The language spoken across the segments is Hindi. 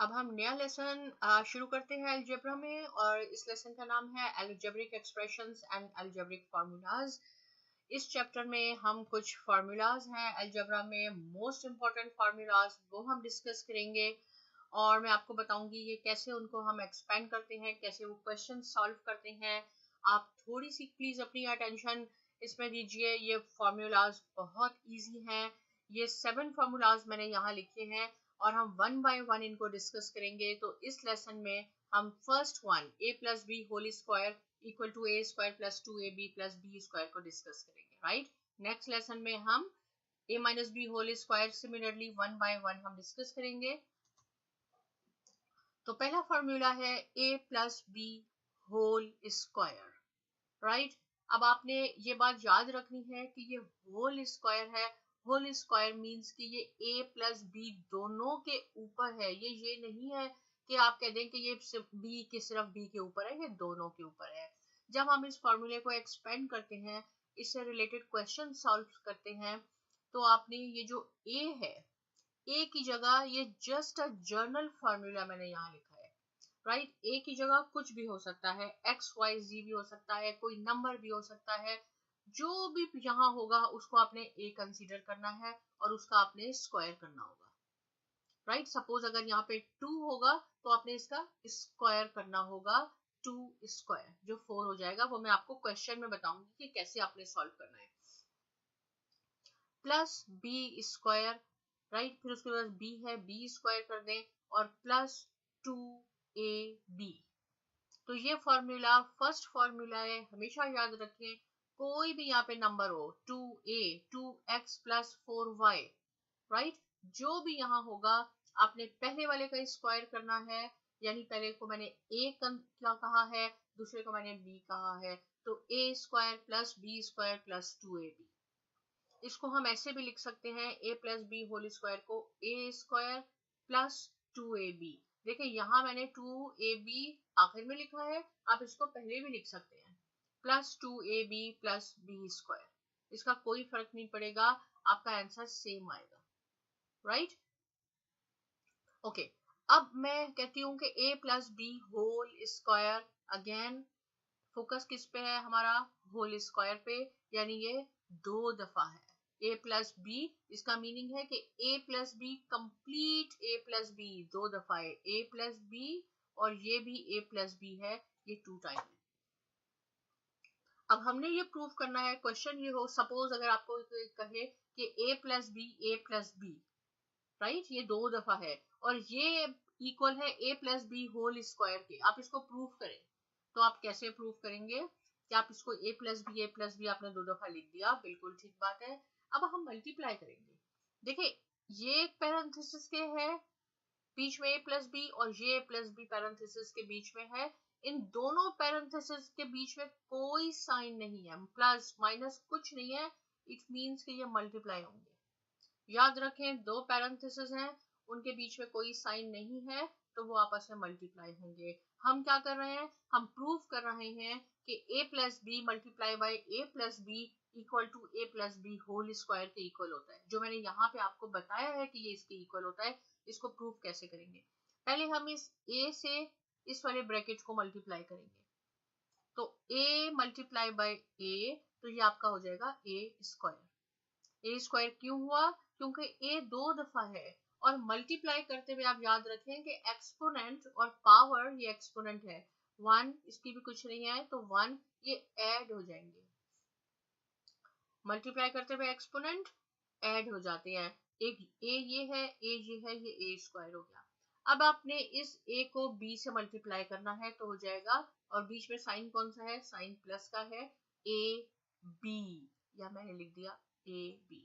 अब हम नया लेसन शुरू करते हैं अलजेब्रा में, और इस लेसन का नाम है algebraic expressions and algebraic formulas. इस चैप्टर में हम कुछ फार्मूलाज हैं अलजेब्रा में, मोस्ट इंपॉर्टेंट फार्मूलाज, वो हम डिस्कस करेंगे और मैं आपको बताऊंगी ये कैसे उनको हम एक्सपेंड करते हैं, कैसे वो क्वेश्चन सॉल्व करते हैं। आप थोड़ी सी प्लीज अपनी अटेंशन इसमें दीजिए। ये फार्मूलाज बहुत इजी हैं। ये 7 फार्मूलाज मैंने यहाँ लिखे हैं और हम वन बाय वन इनको डिस्कस करेंगे। तो इस लेसन में हम first one a plus B whole square equal to a square plus 2ab plus b square को डिस्कस करेंगे, राइट। नेक्स्ट लेसन में हम a minus b whole square similarly one by one हम डिस्कस करेंगे। तो पहला फॉर्मूला है a plus B whole square, right. अब आपने ये बात याद रखनी है कि ये होल स्क्वायर है। होल स्क्वायर मींस कि ये a प्लस बी दोनों के ऊपर है। ये नहीं है कि आप कह दें कि ये सिर्फ b के ऊपर है, ये दोनों के ऊपर है। जब हम इस फॉर्मूले को एक्सपेंड करते हैं, इससे रिलेटेड क्वेश्चन सॉल्व करते हैं, तो आपने ये जो a है, a की जगह ये जस्ट अ जर्नल फॉर्मूला मैंने यहाँ लिखा है, राइट। ए की जगह कुछ भी हो सकता है, एक्स वाई जी भी हो सकता है, कोई नंबर भी हो सकता है। जो भी यहाँ होगा उसको आपने ए कंसीडर करना है और उसका आपने स्क्वायर करना होगा, राइट। सपोज अगर यहाँ पे 2 होगा तो आपने इसका स्क्वायर करना होगा, 2 स्क्वायर जो 4 हो जाएगा। वो मैं आपको क्वेश्चन में बताऊंगी कि कैसे आपने सॉल्व करना है। प्लस बी स्क्वायर, राइट, फिर उसके बाद बी है, बी स्क्वायर कर दें और प्लस 2ab। तो ये फॉर्मूला फर्स्ट फॉर्मूला है, हमेशा याद रखें। कोई भी यहाँ पे नंबर हो, 2a 2x plus 4y, right, जो भी यहाँ होगा आपने पहले वाले का स्क्वायर करना है। यानी पहले को मैंने a क्या कहा है, दूसरे को मैंने b कहा है, तो a square plus b square plus 2ab। इसको हम ऐसे भी लिख सकते हैं, a plus B whole square को a स्क्वायर प्लस 2ab। देखिए यहाँ मैंने 2ab आखिर में लिखा है, आप इसको पहले भी लिख सकते हैं, plus 2ab plus b square. इसका कोई फर्क नहीं पड़ेगा, आपका आंसर सेम आएगा, राइट। ओके, अब मैं कहती हूँ कि a प्लस बी होल स्क्वायर, अगेन फोकस किस पे है हमारा, होल स्क्वायर पे, यानी ये 2 दफा है a प्लस बी। इसका मीनिंग है कि a plus b complete a plus b 2 दफा है a प्लस बी, और ये भी a प्लस बी है, ये 2 टाइम है। अब हमने ये प्रूव करना है। क्वेश्चन ये हो, सपोज अगर आपको कहे कि a प्लस बी, राइट, ये 2 दफा है और ये इक्वल है a plus B whole square के, आप इसको प्रूव करें। तो आप कैसे प्रूव करेंगे कि आप इसको a प्लस बी आपने 2 दफा लिख दिया, बिल्कुल ठीक बात है। अब हम मल्टीप्लाई करेंगे। देखिए ये पैरेंथेसिस के है बीच में a प्लस बी, और ये a प्लस बी पैरेंथेसिस के बीच में है। इन दोनों पैरेंथेसिस के बीच में कोई साइन नहीं है, प्लस माइनस कुछ नहीं है। इट मीन्स कि ये मल्टीप्लाई होंगे। याद रखें, 2 पैरेंथेसिस हैं, उनके बीच में कोई साइन नहीं है, तो वो आपस में मल्टीप्लाई होंगे। हम क्या कर रहे हैं, हम प्रूव कर रहे हैं कि a plus b multiply by a plus b equal to a plus B whole square के इक्वल होता है। जो मैंने यहाँ पे आपको बताया है कि ये इसके इक्वल होता है, इसको प्रूव कैसे करेंगे। पहले हम इस a से इस वाले ब्रैकेट को मल्टीप्लाई करेंगे, तो a मल्टीप्लाई बाई a, तो ये आपका हो जाएगा a स्क्वायर। a स्क्वायर क्यों हुआ, क्योंकि a 2 दफा है, और मल्टीप्लाई करते हुए आप याद रखें कि एक्सपोनेंट और पावर, ये एक्सपोनेंट है 1, इसकी भी कुछ नहीं है, तो 1 ये ऐड हो जाएंगे। मल्टीप्लाई करते हुए एक्सपोनेंट ऐड हो जाते हैं। एक a ये है, a ये है, ये a स्क्वायर हो गया। अब आपने इस a को b से मल्टीप्लाई करना है, तो हो जाएगा, और बीच में साइन कौन सा है, साइन प्लस का है, a b, या मैंने लिख दिया a b।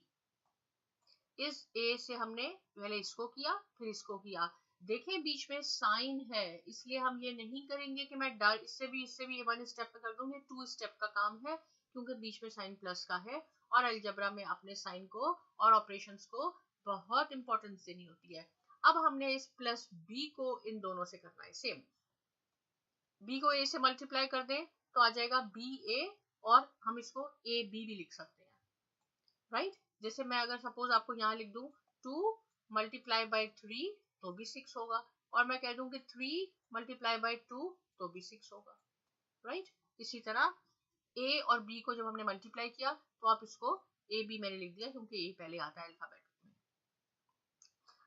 इस a से हमने पहले इसको किया, फिर इसको किया। देखें बीच में साइन है, इसलिए हम ये नहीं करेंगे कि मैं इससे भी 1 स्टेप पे कर दूंगी, 2 स्टेप का काम है, क्योंकि बीच में साइन प्लस का है। और अलजेब्रा में अपने साइन को और ऑपरेशंस को बहुत इंपॉर्टेंस देनी होती है। अब हमने इस प्लस b को इन दोनों से करना है सेम। b को a से मल्टीप्लाई कर दें तो आ जाएगा ba, और हम इसको ab भी लिख सकते हैं, राइट। जैसे मैं अगर सपोज आपको यहाँ लिख दूं 2 मल्टीप्लाई बाई 3, तो भी 6 होगा, और मैं कह दूं कि 3 मल्टीप्लाई बाई 2 तो भी 6 होगा, राइट। इसी तरह ए और बी को जब हमने मल्टीप्लाई किया तो आप इसको ए बी मैंने लिख दिया क्योंकि ए पहले आता है अल्फाबेट में।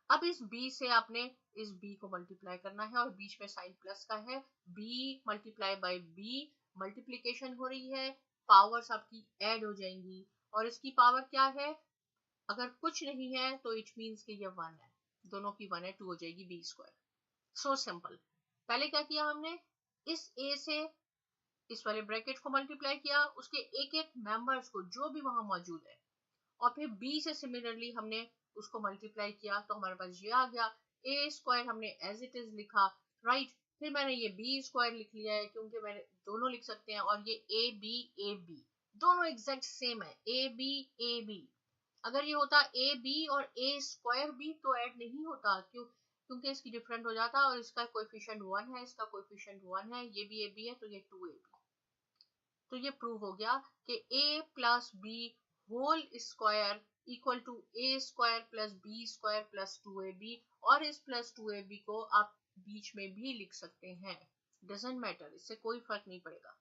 अब इस बी से आपने इस बी को मल्टीप्लाई करना है और बीच में साइन प्लस का है, b multiply by b, multiplication हो रही है, पावर्स आपकी ऐड हो जाएंगी और इसकी पावर क्या है, अगर कुछ नहीं है तो इट मीन्स कि ये 1 है, दोनों की 1 है, 2 हो जाएगी बी स्क्वायर। So simple. पहले क्या किया हमने, इस ए से इस वाले ब्रैकेट को मल्टीप्लाई किया, उसके एक एक मेंबर्स को जो भी वहां मौजूद है, और फिर बी से सिमिलरली हमने उसको मल्टीप्लाई किया तो हमारे पास ये आ गया। ए स्क्वायर हमने एज इट इज लिखा, राइट। फिर मैंने ये बी स्क्वायर लिख लिया है क्योंकि मैंने दोनों लिख सकते हैं, और ये ए बी दोनों एग्जैक्ट सेम है, ए बी। अगर ये होता ए बी और ए स्क्वायर बी तो ऐड नहीं होता, क्योंकि इसकी डिफरेंट हो जाता, और इसका कोएफिशिएंट 1 है, इसका कोएफिशिएंट 1 है, ये भी ए बी है तो ये 2ab। तो ये प्रूव हो गया कि a plus B whole square equal to a square plus b square plus 2ab, और इस प्लस 2ab को आप बीच में भी लिख सकते हैं, डजंट मैटर, इससे कोई फर्क नहीं पड़ेगा।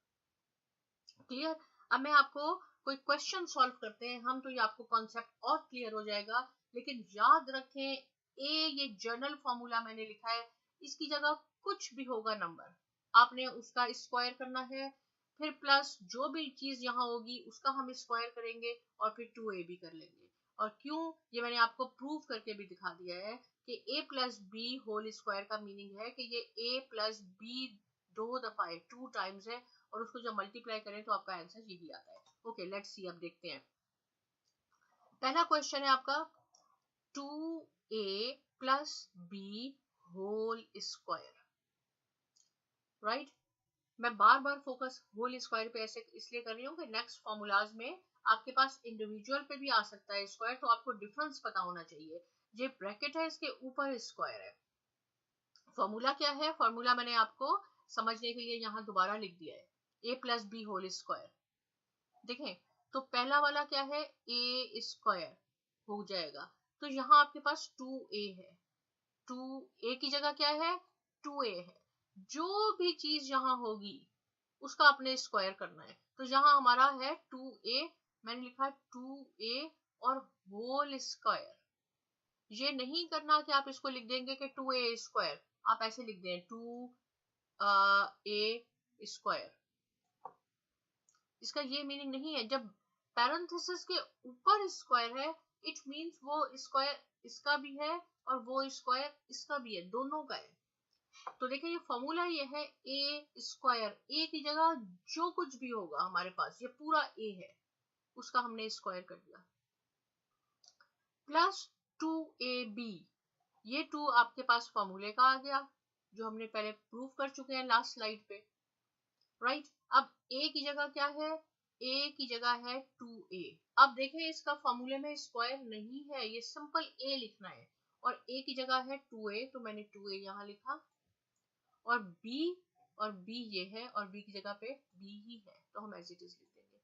क्लियर। अब मैं आपको कोई क्वेश्चन सॉल्व करते हैं हम, तो ये आपको कॉन्सेप्ट और क्लियर हो जाएगा। लेकिन याद रखें, ये जर्नल फॉर्मूला मैंने लिखा है, इसकी जगह कुछ भी होगा नंबर, आपने उसका स्क्वायर करना है, फिर प्लस जो भी चीज यहाँ होगी उसका हम स्क्वायर करेंगे और फिर 2ab कर लेंगे। और क्यों, ये मैंने आपको प्रूव करके भी दिखा दिया है कि a plus B whole square का मीनिंग है कि ये a प्लस बी 2 दफा है, 2 टाइम्स है, और उसको जब मल्टीप्लाई करें तो आपका आंसर यही आता है। ओके, लेट्स सी, अब देखते हैं। पहला क्वेश्चन है आपका 2a plus B whole square, right. मैं बार बार फोकस होल स्क्वायर पे ऐसे इसलिए कर रही हूँ कि नेक्स्ट फॉर्मूलाज में आपके पास इंडिविजुअल पे भी आ सकता है स्क्वायर, तो आपको डिफरेंस पता होना चाहिए। ये ब्रैकेट है, इसके ऊपर स्क्वायर है। फॉर्मूला क्या है, फॉर्मूला मैंने आपको समझने के लिए यहाँ दोबारा लिख दिया है, ए प्लस बी होल स्क्वायर। देखें तो पहला वाला क्या है, ए स्क्वायर हो जाएगा, तो यहाँ आपके पास 2a है, 2a की जगह क्या है, 2a है, जो भी चीज यहाँ होगी उसका आपने स्क्वायर करना है। तो यहाँ हमारा है 2a, मैंने लिखा 2a और होल स्क्वायर। ये नहीं करना कि आप इसको लिख देंगे कि 2a स्क्वायर, आप ऐसे लिख दें 2a स्क्वायर। इसका ये मीनिंग नहीं है, जब पैरेंथेसिस के ऊपर स्क्वायर है इट मींस वो स्क्वायर इसका भी है और वो स्क्वायर इसका भी है, दोनों का है। तो देखिए ये फॉर्मूला ये है ए स्क्वायर, ए की जगह जो कुछ भी होगा हमारे पास, ये पूरा ए है, उसका हमने स्क्वायर कर दिया, प्लस 2ab, ये 2 आपके पास फॉर्मूले का आ गया जो हमने पहले प्रूव कर चुके हैं लास्ट स्लाइड पे, राइट। अब a की जगह क्या है, a की जगह है 2a। अब देखें इसका फॉर्मूले में स्क्वायर नहीं है, ये सिंपल a लिखना है, और a की जगह है 2a तो मैंने 2a यहाँ लिखा, और b ये है और b की जगह पे b ही है तो हम एज इट इज लिख देंगे।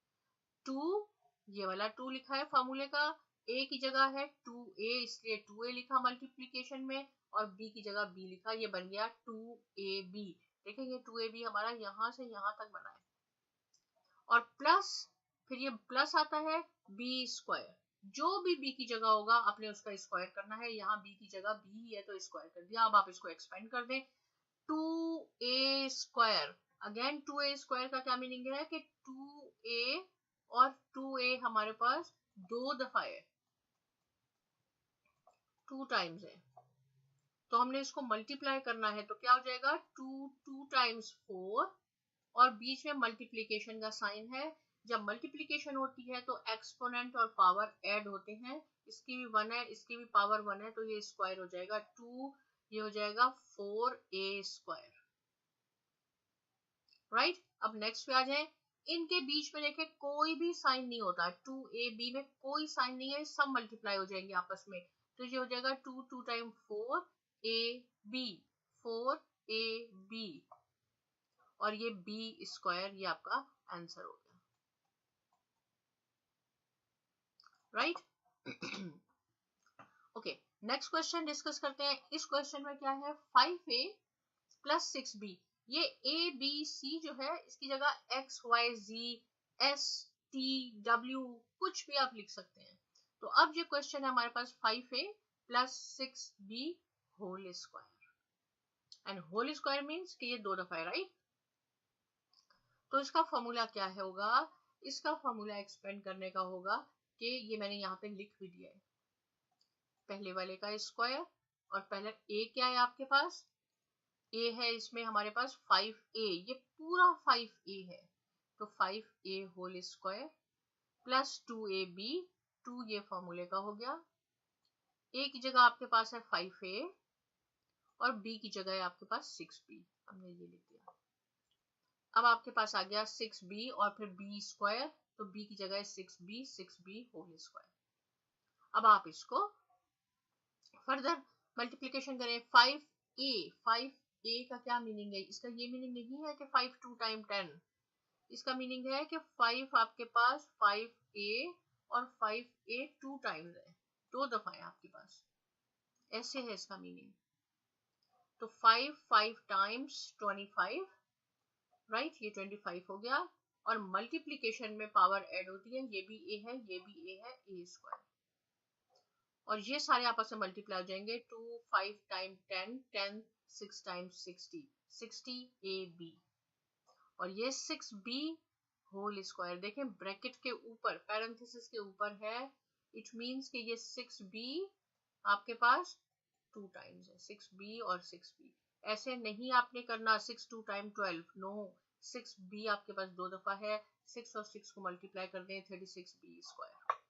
2 ये वाला 2 लिखा है फॉर्मूले का, a की जगह है 2a इसलिए 2a लिखा मल्टीप्लिकेशन में, और b की जगह b लिखा, ये बन गया 2ab। देखिए ये 2ab हमारा यहाँ से यहाँ तक बना है, और प्लस फिर ये प्लस आता है b स्क्वायर, जो भी b की जगह होगा आपने उसका स्क्वायर करना है, यहाँ b की जगह b ही है तो स्क्वायर कर दिया। अब आप इसको एक्सपेंड कर दें, 2a square, again 2a square का क्या मीनिंग है कि 2a और 2a हमारे पास 2 दफा है, 2 टाइम्स है, तो हमने इसको मल्टीप्लाई करना है तो क्या हो जाएगा 2 टाइम्स 4, और बीच में मल्टीप्लिकेशन का साइन है, जब मल्टीप्लिकेशन होती है तो एक्सपोनेंट और पावर ऐड होते हैं, इसकी भी 1 है इसकी भी पावर 1 है तो ये स्क्वायर हो जाएगा 2, ये हो जाएगा 4a स्क्वायर, राइट। अब नेक्स्ट पे आ जाए, इनके बीच में देखें कोई भी साइन नहीं होता, 2ab में कोई साइन नहीं है, सब मल्टीप्लाई हो जाएंगे आपस में, तो ये हो जाएगा 2 टाइम 4ab, 4ab, और ये b स्क्वायर, ये आपका आंसर हो गया, right. Okay, next question discuss करते हैं। इस क्वेश्चन में क्या है, 5a प्लस 6b। ये a b c जो है इसकी जगह x y z s t w कुछ भी आप लिख सकते हैं। तो अब ये क्वेश्चन है हमारे पास 5a plus 6b whole square, and whole square means कि ये 2 दफा है, राइट। तो इसका फॉर्मूला क्या है होगा, इसका फॉर्मूला एक्सपेंड करने का होगा कि ये मैंने यहाँ पे लिख भी दिया है, पहले वाले का स्क्वायर, और पहले a क्या है आपके पास, a है इसमें हमारे पास 5a, ये पूरा 5a है, तो 5a whole square plus 2ab, 2 ये फॉर्मूले का हो गया, a की जगह आपके पास है 5a और b की जगह है आपके पास 6b, हमने ये लिख दिया। अब आपके पास आ गया 6b और फिर b स्क्वायर, तो b की जगह है 6b होल स्क्वायर। अब आप इसको फर्दर मल्टीप्लिकेशन करें, 5a का क्या मीनिंग है, इसका ये मीनिंग नहीं है कि 5 2 टाइम 10, इसका मीनिंग है कि 5 आपके पास 5a और 5a 2 टाइम्स है, 2 दफा है आपके पास, ऐसे है इसका मीनिंग। तो 5 टाइम्स 25, राइट, ये 25 हो गया, और मल्टीप्लिकेशन में पावर ऐड होती है, ये भी a है, ये भी a है, a स्क्वायर, और ये सारे आपस में मल्टीप्लाई हो जाएंगे, 2 5 टाइम 10 10 6 टाइम 60 60 ab, और ये 6b होल स्क्वायर, देखें ब्रैकेट के ऊपर पैरेंथेसिस के ऊपर है, इट मींस कि ये 6b आपके पास 2 टाइम्स है, 6b और 6b। ऐसे नहीं आपने करना 6 2 टाइम 12, नो, 6b आपके पास 2 दफा है, 6 और 6 को मल्टीप्लाई कर दें 36b स्क्वायर,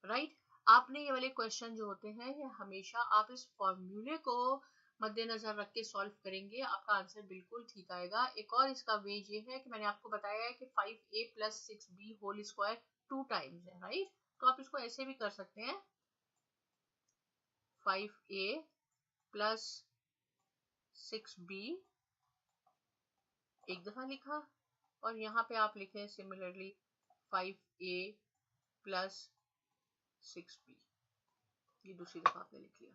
राइट। आपने ये वाले क्वेश्चन जो होते हैं ये हमेशा आप इस फॉर्मूले को मद्देनजर रख के सॉल्व करेंगे, आपका आंसर बिल्कुल ठीक आएगा। एक और इसका वे ये है कि मैंने आपको बताया है कि 5a plus 6b whole square 2 times है, राइट। तो आप इसको ऐसे भी कर सकते हैं, 5a प्लस 6b एक दफा लिखा, और यहाँ पे आप लिखे सिमिलरली 5a प्लस 6b, ये दूसरी दफा आपने लिख लिया,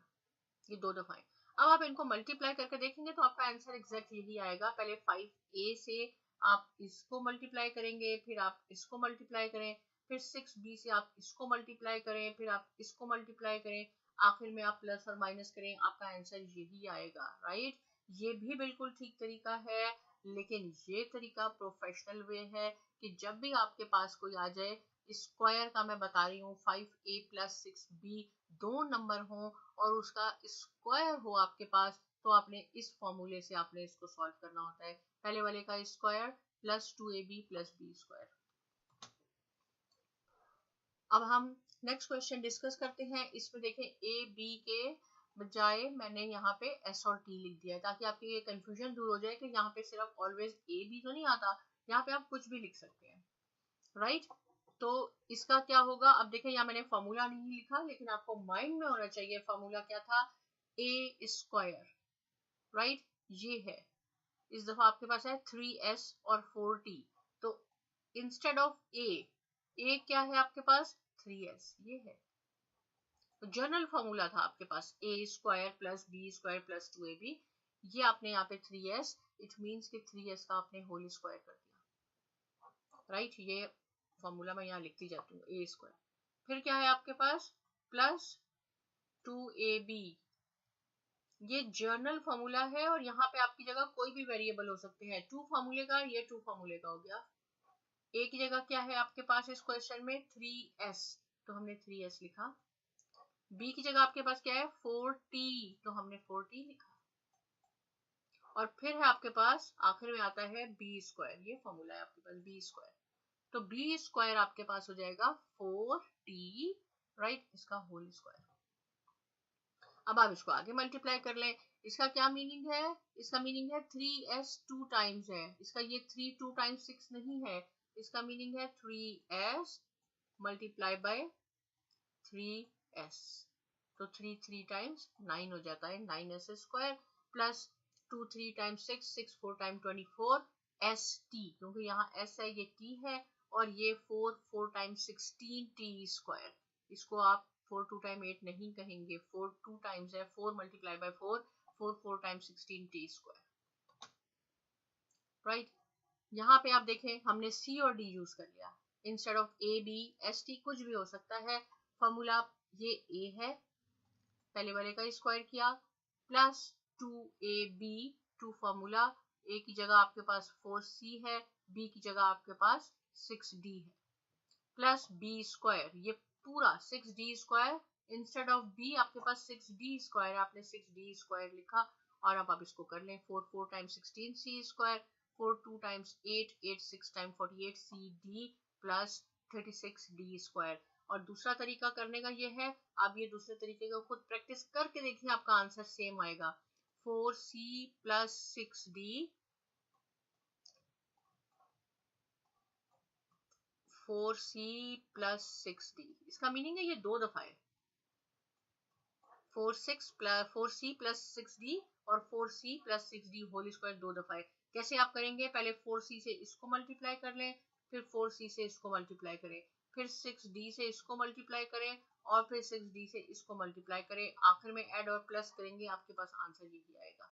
ये 2 दफा है। अब आप इनको मल्टीप्लाई करके देखेंगे तो आपका आंसर एग्जैक्ट यही आएगा। पहले 5a से आप इसको मल्टीप्लाई करेंगे, फिर आप इसको मल्टीप्लाई करें, फिर 6b से आप इसको मल्टीप्लाई करें, फिर आप इसको मल्टीप्लाई करें, आखिर में आप प्लस और माइनस करें, आपका आंसर यही आएगा, राइट। ये भी बिल्कुल ठीक तरीका है, लेकिन ये तरीका प्रोफेशनल वे है कि जब भी आपके पास कोई आ जाए स्क्वायर का, मैं बता रही हूँ 5a प्लस 6b 2 नंबर हो और उसका स्क्वायर हो आपके पास, तो आपने इस फॉर्मूले से आपने इसको सॉल्व करना होता है, पहले वाले का square plus 2ab plus b square. अब हम नेक्स्ट क्वेश्चन डिस्कस करते हैं। इसमें देखें a b के बजाय मैंने यहाँ पे s और t लिख दिया है, ताकि आपकी ये कंफ्यूजन दूर हो जाए कि यहाँ पे सिर्फ ऑलवेज a b तो नहीं आता, यहाँ पे आप कुछ भी लिख सकते हैं, राइट। तो इसका क्या होगा, अब देखें यहाँ मैंने फॉर्मूला नहीं लिखा, लेकिन आपको माइंड में होना चाहिए फॉर्मूला क्या था, a स्क्वायर, राइट, ये है। इस दफा आपके पास है 3s और 4t, तो इंस्टेड ऑफ a क्या है आपके पास 3s, ये है। तो जनरल फॉर्मूला था आपके पास a square plus b square plus 2ab, ये आपने यहाँ पे 3s, इट मीन्स कि 3s का आपने होल स्क्वायर कर दिया, राइट। ये फॉर्मूला मैं यहाँ लिखती जाती हूँ, a स्क्वायर, फिर क्या है आपके पास प्लस 2ab, ये जर्नल फॉर्मूला है, और यहाँ पे आपकी जगह कोई भी वेरिएबल हो सकते हैं, 2 फॉर्मूले का, ये 2 फॉर्मूले का हो गया। a की जगह क्या है आपके पास इस क्वेश्चन में 3s, तो हमने 3s लिखा। b की जगह आपके पास क्या है 4t, तो हमने 4t लिखा, और फिर है आपके पास आखिर में आता है b स्क्वायर, ये फॉर्मूला है आपके पास b स्क्वायर, तो b स्क्वायर आपके पास हो जाएगा 4t, राइट, इसका होल स्क्वायर। अब आप इसको आगे मल्टीप्लाई कर लें, इसका क्या मीनिंग है, इसका मीनिंग है 3s 2 टाइम्स है, इसका ये 3 2 टाइम्स 6 नहीं है, इसका मीनिंग है 3s मल्टीप्लाई बाय 3s, तो 3 3 टाइम्स 9 हो जाता है, 9s square plus 2 3 times 6 6 4 time 24 st, क्योंकि यहाँ s है, ये t है, और ये 4 4 टाइम्स 16t स्क्वायर, इसको आप 4 2 टाइम 8 नहीं कहेंगे, 4 2 टाइम्स है, 4 multiply by 4, 4 4 times 16 T square, right. यहाँ पे आप देखें हमने सी और डी यूज कर लिया instead of a b s t, कुछ भी हो सकता है। फॉर्मूला ये ए है, पहले वाले का स्क्वायर किया, प्लस 2ab, 2 फॉर्मूला, ए की जगह आपके पास 4c है, बी की जगह आपके पास 6d है, प्लस बी स्क्वायर, ये पूरा 6d square, instead of B आपके पास 6d स्क्वायर, आपने 6d स्क्वायर लिखा। और अब आप इसको कर लें, 4 4 times 16 C square, 4 2 times 8 8 6 time 48 C D plus 36 D square. और दूसरा तरीका करने का ये है, आप ये दूसरे तरीके को खुद प्रैक्टिस करके देखिए, आपका आंसर सेम आएगा। 4c plus 6d, 4c plus 6d, इसका मीनिंग है ये 2 दफा है। 4c प्लस 6d और 4c plus 6d whole square 2 दफा है। कैसे आप करेंगे, पहले 4c से इसको मल्टीप्लाई कर लें, फिर 4c से इसको मल्टीप्लाई करें, फिर 6d से इसको मल्टीप्लाई करें, और फिर 6d से इसको मल्टीप्लाई करें, आखिर में ऐड और प्लस करेंगे, आपके पास आंसर यही आएगा।